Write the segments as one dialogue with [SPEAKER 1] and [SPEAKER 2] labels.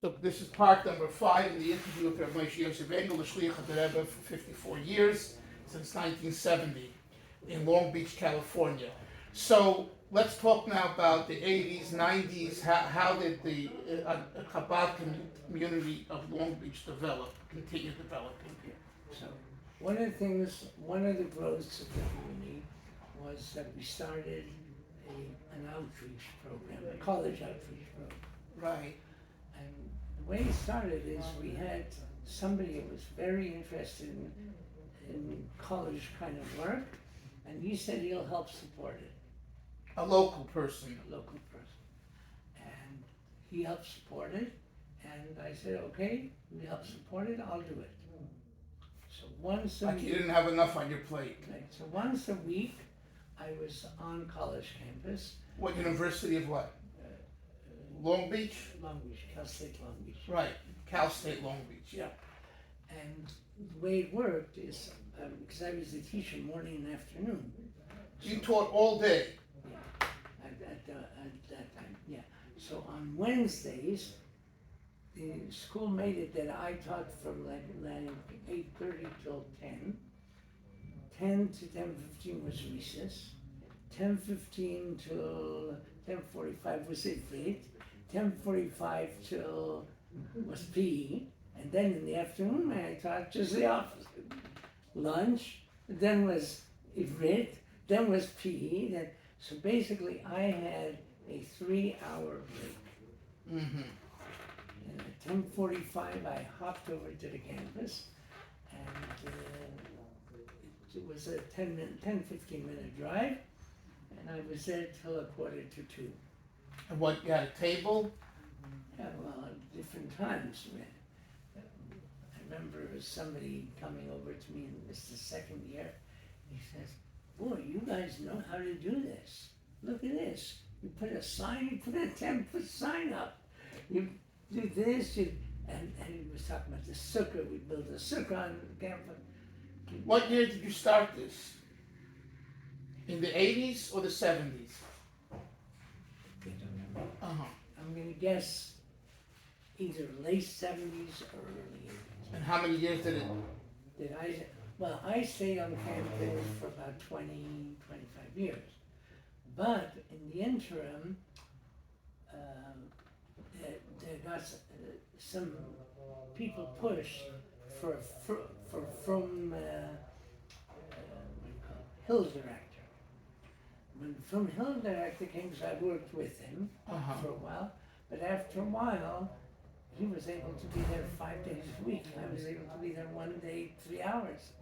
[SPEAKER 1] So this is part number 5 in the interview with Rabbi Yosef Engel, the shliach of the Rebbe for 54 years, since 1970, in Long Beach, California. So let's talk now about the 80s, 90s. How did the Chabad community of Long Beach continue developing?
[SPEAKER 2] So one of the growths of the community was that we started an outreach program, a college outreach program.
[SPEAKER 1] Right.
[SPEAKER 2] And the way it started is we had somebody who was very interested in college kind of work, and he said he'll help support it,
[SPEAKER 1] A local person.
[SPEAKER 2] a local person. And he helped support it, and I said, okay, we help support it, I'll do it. So once a
[SPEAKER 1] Like
[SPEAKER 2] week,
[SPEAKER 1] you didn't have enough on your plate.
[SPEAKER 2] right, so once a week, I was on college campus,
[SPEAKER 1] What university of what? Long Beach?
[SPEAKER 2] Long Beach, Cal State Long Beach.
[SPEAKER 1] Right. Cal State Long Beach.
[SPEAKER 2] Yeah. And the way it worked is, because I was a teacher morning and afternoon.
[SPEAKER 1] You taught all day.
[SPEAKER 2] Yeah, at that time, yeah. So on Wednesdays, the school made it that I taught from like 8:30 till 10. 10 to 10:15 was recess. 10:15 till 10:45 was Ivrit. 10:45 till was PE. And then in the afternoon, I taught just the opposite. Lunch, then was Ivrit, then was PE. So basically, I had a 3-hour break.
[SPEAKER 1] Mm-hmm.
[SPEAKER 2] And at 10:45, I hopped over to the campus, and it was a 15-minute drive, and I was there till 1:45.
[SPEAKER 1] And what, you had a table?
[SPEAKER 2] Yeah, well, at different times. I remember somebody coming over to me, and this is the second year. He says, "Boy, you guys know how to do this. Look at this. You put a sign, you put a 10-foot sign up. You do this, and he was talking about the sukkah. We built a sukkah on the campus."
[SPEAKER 1] What year did you start this? In the 80s or the 70s? Uh-huh.
[SPEAKER 2] I'm going to guess either late 70s or early 80s.
[SPEAKER 1] And how many years did it?
[SPEAKER 2] Well, I stayed on campus for about 20, 25 years. But in the interim, there got some people pushed from Hill director. When from Hill director came, so I worked with him for a while. But after a while, he was able to be there 5 days a week. I was able to be there 1 day, 3 hours.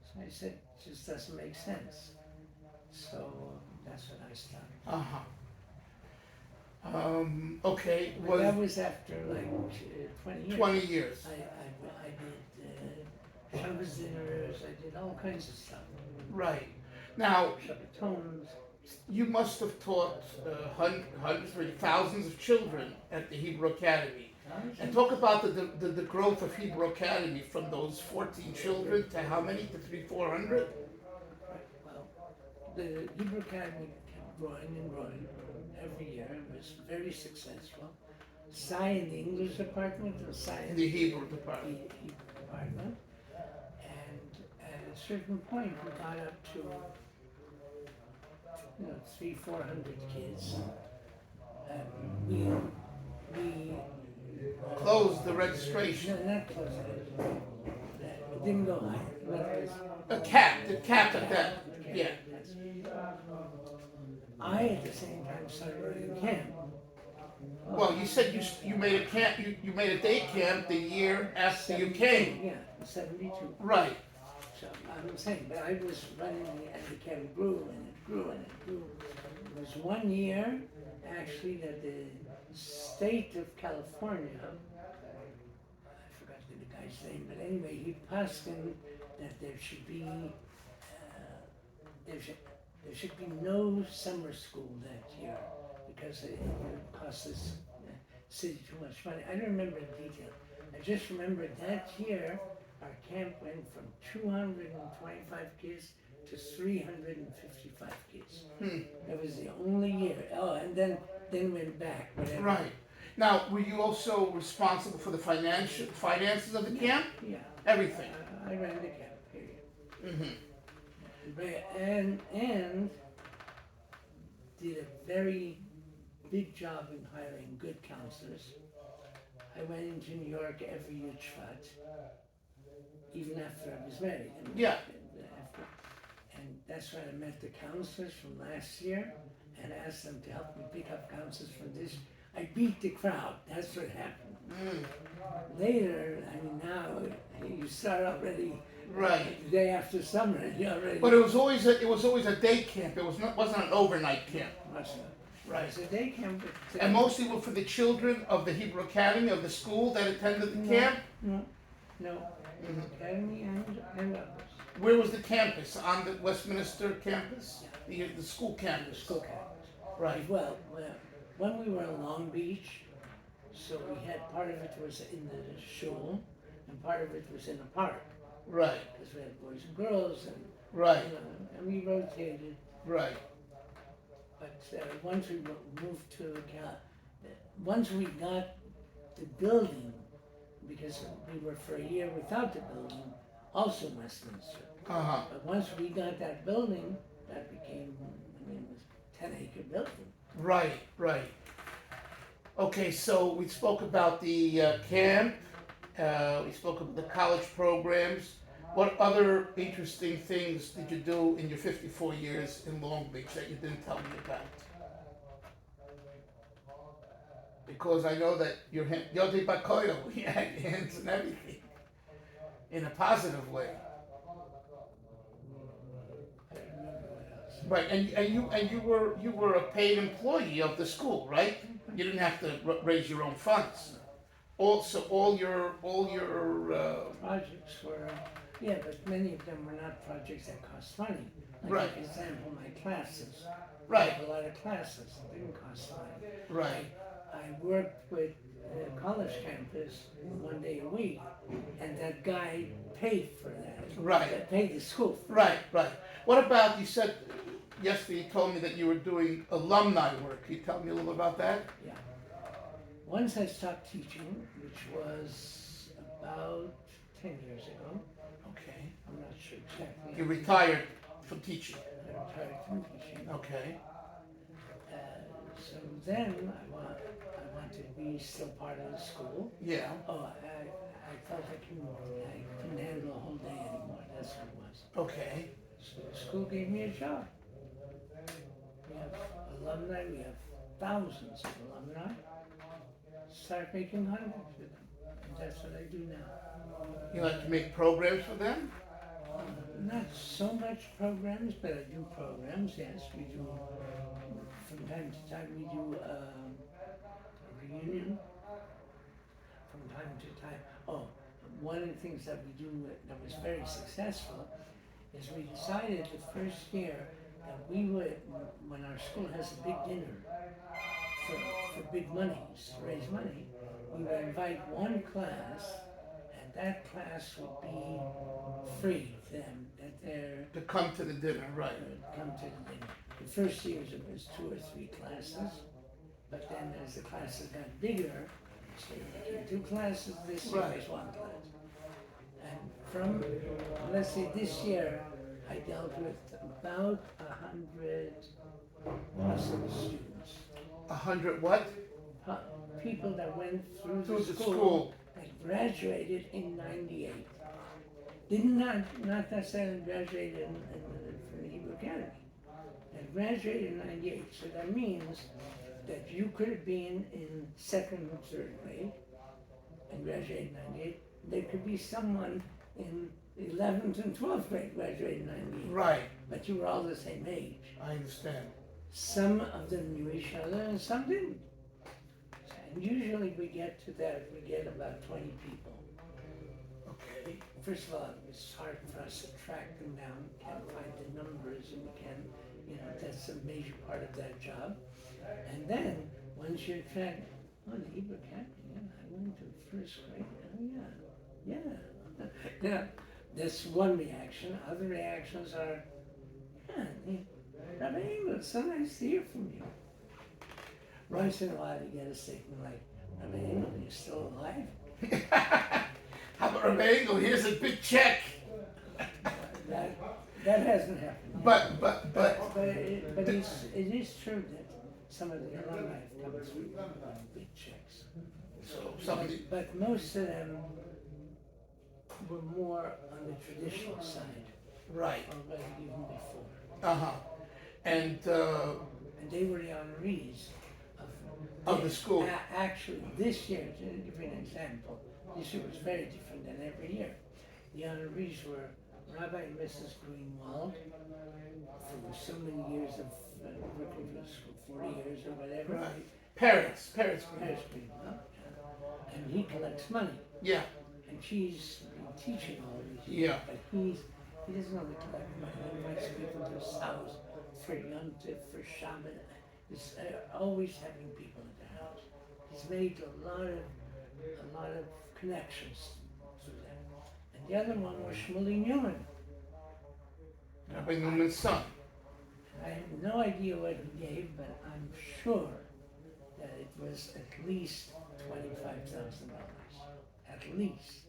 [SPEAKER 2] So I said, it just doesn't make sense. So that's when I started.
[SPEAKER 1] Uh-huh. Okay.
[SPEAKER 2] But that was after like 20 years.
[SPEAKER 1] 20 years.
[SPEAKER 2] I did Shabbos dinners, I did all kinds of stuff.
[SPEAKER 1] Right. Now,
[SPEAKER 2] Shabbatones.
[SPEAKER 1] you must have taught hundreds, maybe thousands of children at the Hebrew Academy. And talk about the growth of Hebrew Academy from those 14 children to how many? To 300-400?
[SPEAKER 2] Well, the Hebrew Academy kept growing and growing every year. It was very successful. Sai in the English department, or Sai
[SPEAKER 1] In the Hebrew department.
[SPEAKER 2] Hebrew department. And at a certain point, we got up to 300-400 kids. We
[SPEAKER 1] Closed the registration.
[SPEAKER 2] no, not close it didn't go higher.
[SPEAKER 1] The cap at that. Yeah.
[SPEAKER 2] I at the same time started running camp.
[SPEAKER 1] Well, you said you made a camp. You made a day camp the year after you came.
[SPEAKER 2] Yeah, 72.
[SPEAKER 1] Right.
[SPEAKER 2] So I'm saying, but I was running and the camp grew and it grew and it grew. It was 1 year actually that the state of California, I forgot the guy's name, but anyway, he passed in that there should be no summer school that year because it would cost this city too much money. I don't remember the detail. I just remember that year our camp went from 225 kids to 355 kids. That was the only year. Oh, and then went back. Whatever.
[SPEAKER 1] Right. Now, were you also responsible for the finances of the camp?
[SPEAKER 2] Yeah.
[SPEAKER 1] Everything.
[SPEAKER 2] I ran the camp, period.
[SPEAKER 1] Mm-hmm.
[SPEAKER 2] And did a very big job in hiring good counselors. I went into New York every Yud Shvat, even after I was married. I mean,
[SPEAKER 1] Yeah.
[SPEAKER 2] After, and that's when I met the counselors from last year and asked them to help me pick up counselors from this. I beat the crowd. That's what happened. Later, I mean, now you start already.
[SPEAKER 1] Right.
[SPEAKER 2] The day after summer, you already.
[SPEAKER 1] But it was always a day camp. It wasn't an overnight camp. Right.
[SPEAKER 2] It's a day camp.
[SPEAKER 1] And mostly were for the children of the Hebrew Academy of the school that attended the camp.
[SPEAKER 2] No. Academy and others.
[SPEAKER 1] Where was the campus? On the Westminster campus?
[SPEAKER 2] Yeah.
[SPEAKER 1] The school campus.
[SPEAKER 2] School campus.
[SPEAKER 1] Right.
[SPEAKER 2] Well, when we were in Long Beach, so we had part of it was in the Shul, and part of it was in the park.
[SPEAKER 1] Right.
[SPEAKER 2] Because we had boys and girls, and
[SPEAKER 1] Right.
[SPEAKER 2] and we rotated.
[SPEAKER 1] Right.
[SPEAKER 2] But once we moved to once we got the building, because we were for a year without the building, also in Westminster.
[SPEAKER 1] Uh-huh.
[SPEAKER 2] But once we got that building, that became, it was 10-acre building.
[SPEAKER 1] Right. Right. Okay, so we spoke about the camp. We spoke about the college programs. What other interesting things did you do in your 54 years in Long Beach that you didn't tell me about? Because I know that you're Yodi Bakoyo, you had hands and everything, in a positive way.
[SPEAKER 2] I don't remember what else.
[SPEAKER 1] Right, and you were a paid employee of the school, right? You didn't have to raise your own funds. Also, all your
[SPEAKER 2] Projects were, but many of them were not projects that cost money. Like,
[SPEAKER 1] Right.
[SPEAKER 2] for example, my classes.
[SPEAKER 1] Right.
[SPEAKER 2] I have a lot of classes that didn't cost money.
[SPEAKER 1] Right.
[SPEAKER 2] I worked with a college campus 1 day a week, and that guy paid for that.
[SPEAKER 1] Right.
[SPEAKER 2] Paid the school for
[SPEAKER 1] Right, right. What about, you said yesterday, you told me that you were doing alumni work. Can you tell me a little about that?
[SPEAKER 2] Yeah. Once I stopped teaching, which was about 10 years ago.
[SPEAKER 1] Okay.
[SPEAKER 2] I'm not sure exactly.
[SPEAKER 1] You retired from teaching.
[SPEAKER 2] I retired from teaching.
[SPEAKER 1] Okay.
[SPEAKER 2] So then I wanted to be still part of the school.
[SPEAKER 1] Yeah.
[SPEAKER 2] Oh, I felt I couldn't handle a whole day anymore. That's what it was.
[SPEAKER 1] Okay.
[SPEAKER 2] So the school gave me a job. We have alumni, we have thousands of alumni. Start making contacts with them. And that's what I do now.
[SPEAKER 1] You like to make programs for them?
[SPEAKER 2] Not so much programs, but I do programs, yes. We do, from time to time, we do a reunion. From time to time. Oh, one of the things that we do that was very successful is we decided the first year that we would, when our school has a big dinner for big monies, to raise money, we would invite one class, and that class would be free to them, that they're
[SPEAKER 1] To come to the dinner, right.
[SPEAKER 2] come to the dinner. The first years it was 2 or 3 classes, but then as the classes got bigger, so it became 2 classes, this year
[SPEAKER 1] Right.
[SPEAKER 2] was 1 class. And from, let's say this year, I dealt with about 100 possible students.
[SPEAKER 1] 100 what?
[SPEAKER 2] People that went through
[SPEAKER 1] Through
[SPEAKER 2] the
[SPEAKER 1] the
[SPEAKER 2] school,
[SPEAKER 1] school.
[SPEAKER 2] that graduated in '98. Did not necessarily graduated from the Hebrew Academy. That graduated in '98. So that means that you could have been in 2nd or 3rd grade and graduated in '98. There could be someone in 11th and 12th grade graduated in '98.
[SPEAKER 1] Right.
[SPEAKER 2] But you were all the same age.
[SPEAKER 1] I understand.
[SPEAKER 2] Some of them knew each other and some didn't. And usually we get to that, we get about 20 people.
[SPEAKER 1] Okay.
[SPEAKER 2] First of all, it's hard for us to track them down, we can't find the numbers, and we can, that's a major part of that job. And then, once you track, the Hebrew Academy, I went to 1st grade, yeah. That's one reaction. Other reactions are, Rabbi Engel, it's so nice to hear from you. Once in a while you get a statement like, Rabbi Engel, you're still alive?
[SPEAKER 1] How about Rabbi Engel? Here's a big check.
[SPEAKER 2] That hasn't happened yet. But it is true that some of the alumni have come through big checks.
[SPEAKER 1] So somebody,
[SPEAKER 2] But most of them were more on the traditional side,
[SPEAKER 1] right?
[SPEAKER 2] already even before.
[SPEAKER 1] And
[SPEAKER 2] And they were the honorees
[SPEAKER 1] of the school.
[SPEAKER 2] Actually, this year, to give you an example, this year was very different than every year. The honorees were Rabbi and Mrs. Greenwald for so many years of working for the school, 40 years or whatever.
[SPEAKER 1] Right. Parents.
[SPEAKER 2] Paris Greenwald. And he collects money.
[SPEAKER 1] Yeah.
[SPEAKER 2] And she's been teaching all these
[SPEAKER 1] Yeah.
[SPEAKER 2] years. But he doesn't only collect money. He invites people to his house for Yom Tov, for Shabbat. He's always having people at their house. He's made a lot of connections through that. And the other one was Shmuley Newman.
[SPEAKER 1] Rabbi Newman's son.
[SPEAKER 2] I have no idea what he gave, but I'm sure that it was at least $25,000. At least.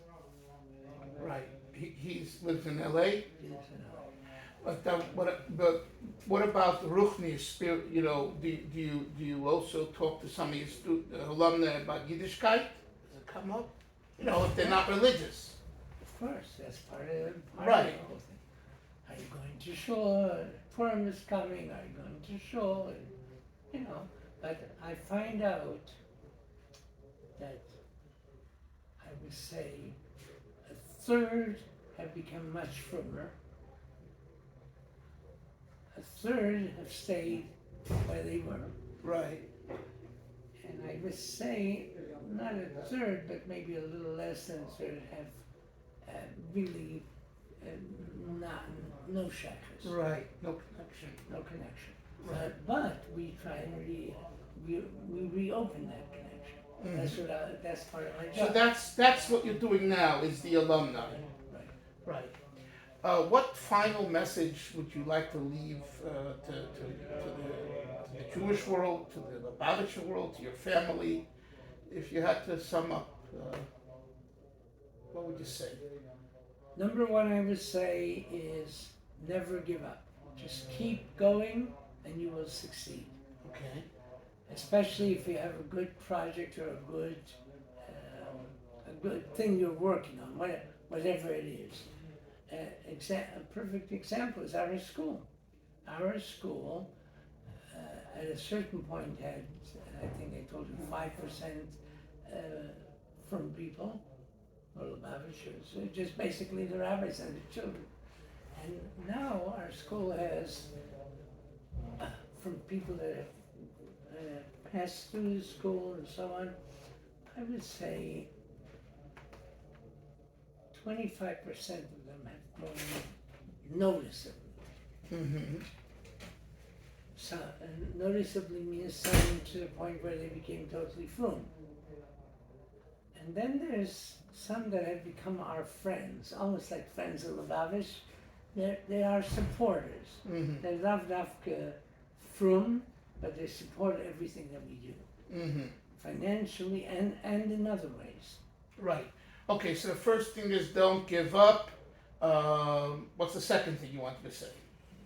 [SPEAKER 1] Right. He's lives in L.A.
[SPEAKER 2] Yes,
[SPEAKER 1] But what about the Ruchni spirit? You know, do you also talk to some of your alumni about Yiddishkeit? Does it come up? You know, if they're not religious.
[SPEAKER 2] Of course, that's part of the
[SPEAKER 1] Right.
[SPEAKER 2] whole thing. Are you going to Shul? Purim is coming. Are you going to Shul? And, you know, but I find out that I would say a third have become much firmer. A third have stayed where they were.
[SPEAKER 1] Right.
[SPEAKER 2] And I would say not a third, but maybe a little less than a third have really no shackles.
[SPEAKER 1] Right.
[SPEAKER 2] No connection.
[SPEAKER 1] Right.
[SPEAKER 2] But we try and we reopen that connection.
[SPEAKER 1] Mhm.
[SPEAKER 2] That's part of my
[SPEAKER 1] So
[SPEAKER 2] job.
[SPEAKER 1] that's what you're doing now is the alumni.
[SPEAKER 2] Right.
[SPEAKER 1] Right. What final message would you like to leave to the Jewish world, to the Lubavitcher world, to your family? If you had to sum up, what would you say?
[SPEAKER 2] Number one, I would say is never give up. Just keep going, and you will succeed.
[SPEAKER 1] Okay.
[SPEAKER 2] Especially if you have a good project or a good thing you're working on, whatever it is. A perfect example is our school. Our school, at a certain point, had, I think I told you, 5% from people, or Lubavitchers, just basically the rabbis and the children. And now our school has, from people that have passed through the school and so on, I would say 25% of them have grown noticeably.
[SPEAKER 1] Mm-hmm.
[SPEAKER 2] So, noticeably means some to the point where they became totally frum. And then there's some that have become our friends, almost like friends of Lubavitch. They are supporters.
[SPEAKER 1] Mm-hmm.
[SPEAKER 2] They're lav dafka frum, but they support everything that we do,
[SPEAKER 1] Mm-hmm.
[SPEAKER 2] financially and in other ways.
[SPEAKER 1] Right. Okay, so the first thing is don't give up. What's the second thing you wanted to say?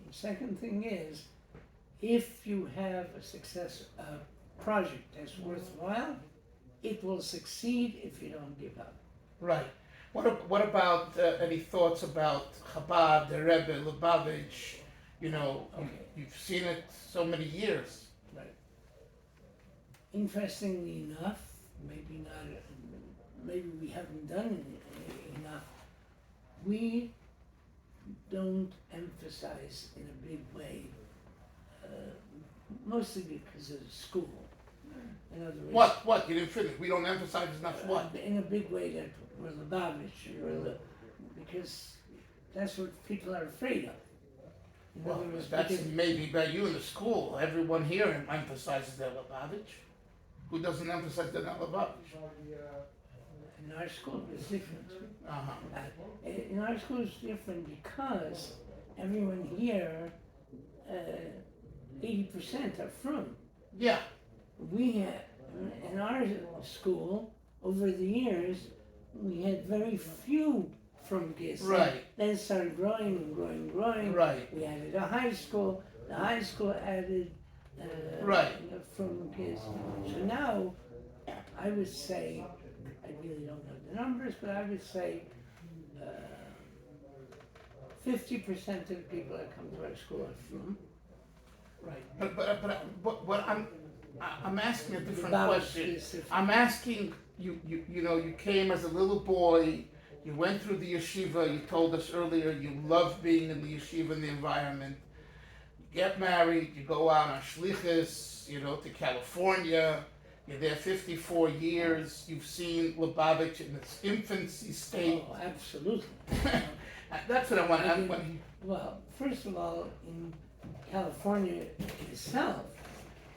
[SPEAKER 2] The second thing is, if you have a project that's worthwhile, it will succeed if you don't give up.
[SPEAKER 1] Right. What about any thoughts about Chabad, the Rebbe, Lubavitch? You know,
[SPEAKER 2] Okay.
[SPEAKER 1] you've seen it so many years.
[SPEAKER 2] Right. Interestingly enough, maybe we haven't done enough. We don't emphasize in a big way, mostly because of the school. In other words,
[SPEAKER 1] What? You didn't finish. We don't emphasize enough what?
[SPEAKER 2] in a big way that we're Lubavitch, because that's what people are afraid of. In
[SPEAKER 1] Well,
[SPEAKER 2] other words,
[SPEAKER 1] that's
[SPEAKER 2] because-
[SPEAKER 1] maybe by you in the school. Everyone here emphasizes their Lubavitch. Who doesn't emphasize their Lubavitch?
[SPEAKER 2] in our school it's different.
[SPEAKER 1] Uh-huh.
[SPEAKER 2] In our school it's different because everyone here, 80% are from.
[SPEAKER 1] Yeah.
[SPEAKER 2] We have in our school, over the years, we had very few from KISS.
[SPEAKER 1] Right.
[SPEAKER 2] Then it started growing and growing and growing.
[SPEAKER 1] Right.
[SPEAKER 2] We added a high school. The high school added
[SPEAKER 1] Right.
[SPEAKER 2] from KISS. So now, I would say, I really don't know the numbers, but I would say 50% of the people that come to our school are from.
[SPEAKER 1] Right, but what I'm asking a different
[SPEAKER 2] About
[SPEAKER 1] question.
[SPEAKER 2] specific-
[SPEAKER 1] I'm asking you know, you came as a little boy, you went through the yeshiva, you told us earlier you love being in the yeshiva and the environment. You get married, you go out on shlichus, you know, to California, you're there 54 years, you've seen Lubavitch in its infancy state.
[SPEAKER 2] Oh, absolutely.
[SPEAKER 1] That's what I want.
[SPEAKER 2] Well, first of all, in California itself,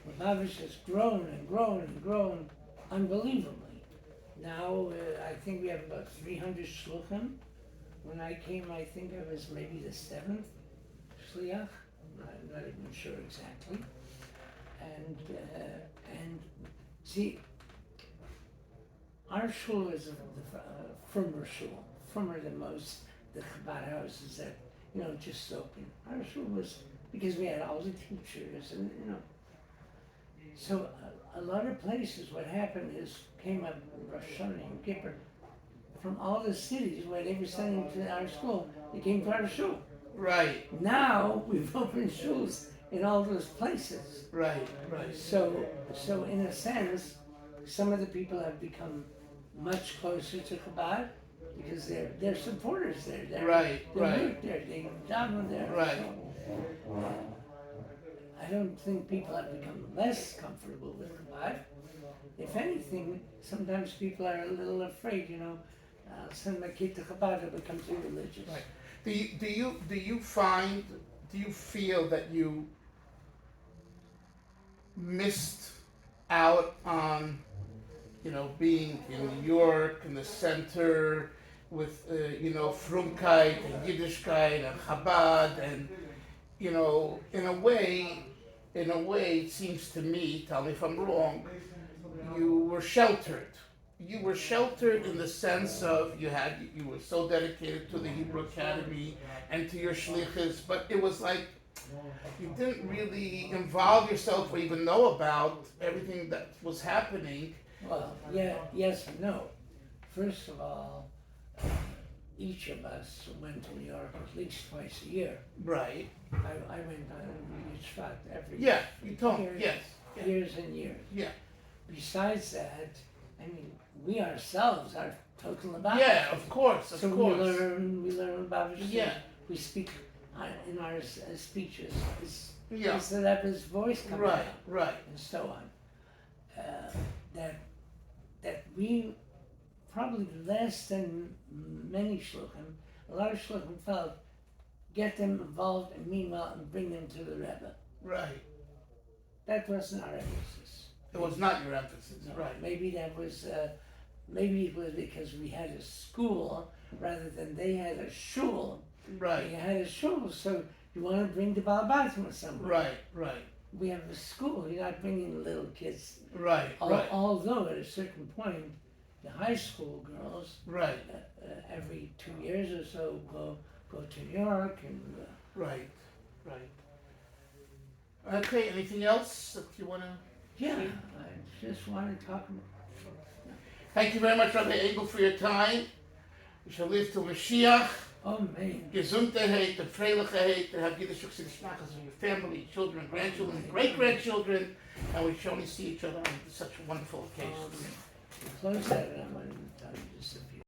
[SPEAKER 2] Lubavitch has grown and grown and grown unbelievably. Now, I think we have about 300 shluchim. When I came, I think I was maybe the 7th shliach. I'm not even sure exactly. And see, our shul is the firmer shul, firmer than most the Chabad houses that, you know, just open. Our shul was, because we had all the teachers and, you know. So a lot of places, what happened is, came up Rosh Hashanah and Kippur, from all the cities where they were sending to our school, they came to our shul.
[SPEAKER 1] Right,
[SPEAKER 2] Now, we've opened shuls in all those places.
[SPEAKER 1] right.
[SPEAKER 2] So in a sense, some of the people have become much closer to Chabad because they're supporters there. They
[SPEAKER 1] Right.
[SPEAKER 2] work there, they daven there.
[SPEAKER 1] Right.
[SPEAKER 2] So, I don't think people have become less comfortable with Chabad. If anything, sometimes people are a little afraid, you know, send my kid to Chabad, it becomes too religious.
[SPEAKER 1] Right. Do you feel that you missed out on, you know, being in New York in the center with you know, Frumkeit and Yiddishkeit and Chabad, and you know, in a way it seems to me, tell me if I'm wrong, you were sheltered. You were sheltered in the sense of you were so dedicated to the Hebrew Academy and to your shlichus, but it was like you didn't really involve yourself or even know about everything that was happening.
[SPEAKER 2] Well, yeah, yes and no. First of all, each of us went to New York at least twice a year.
[SPEAKER 1] Right.
[SPEAKER 2] I went on Yitzhak every
[SPEAKER 1] Yeah, you told me,
[SPEAKER 2] years,
[SPEAKER 1] yes. Yeah.
[SPEAKER 2] years and years.
[SPEAKER 1] Yeah.
[SPEAKER 2] Besides that, I mean, we ourselves are total about
[SPEAKER 1] Yeah, of course, of
[SPEAKER 2] so
[SPEAKER 1] course.
[SPEAKER 2] we learn about it.
[SPEAKER 1] Yeah.
[SPEAKER 2] We speak in our speeches.
[SPEAKER 1] Yeah.
[SPEAKER 2] Is the Rebbe's voice coming
[SPEAKER 1] Right,
[SPEAKER 2] out,
[SPEAKER 1] right.
[SPEAKER 2] and so on. That we probably less than many shluchim. A lot of shluchim felt get them involved in meanwhile and bring them to the Rebbe.
[SPEAKER 1] Right.
[SPEAKER 2] That wasn't our emphasis.
[SPEAKER 1] It was not your emphasis,
[SPEAKER 2] No,
[SPEAKER 1] right.
[SPEAKER 2] Maybe that was, maybe it was because we had a school rather than they had a shul.
[SPEAKER 1] Right,
[SPEAKER 2] We had a shul, so you want to bring the Baal Batim or something.
[SPEAKER 1] right.
[SPEAKER 2] We have a school, you're not bringing the little kids.
[SPEAKER 1] Right, right,
[SPEAKER 2] Although at a certain point, the high school girls,
[SPEAKER 1] right,
[SPEAKER 2] every 2 years or so, go to New York and.
[SPEAKER 1] right. Okay, anything else that you want to?
[SPEAKER 2] Yeah, I just want to talk about.
[SPEAKER 1] Thank you very much, Rabbi Engel, for your time. We shall live till Mashiach.
[SPEAKER 2] Oh man.
[SPEAKER 1] Gesundheit and Freiligkeit, to have Yiddish Schmachas of your family, children, grandchildren, great-grandchildren, and we shall only see each other on such wonderful occasions.
[SPEAKER 2] Close that and I'm going to tell you just a few.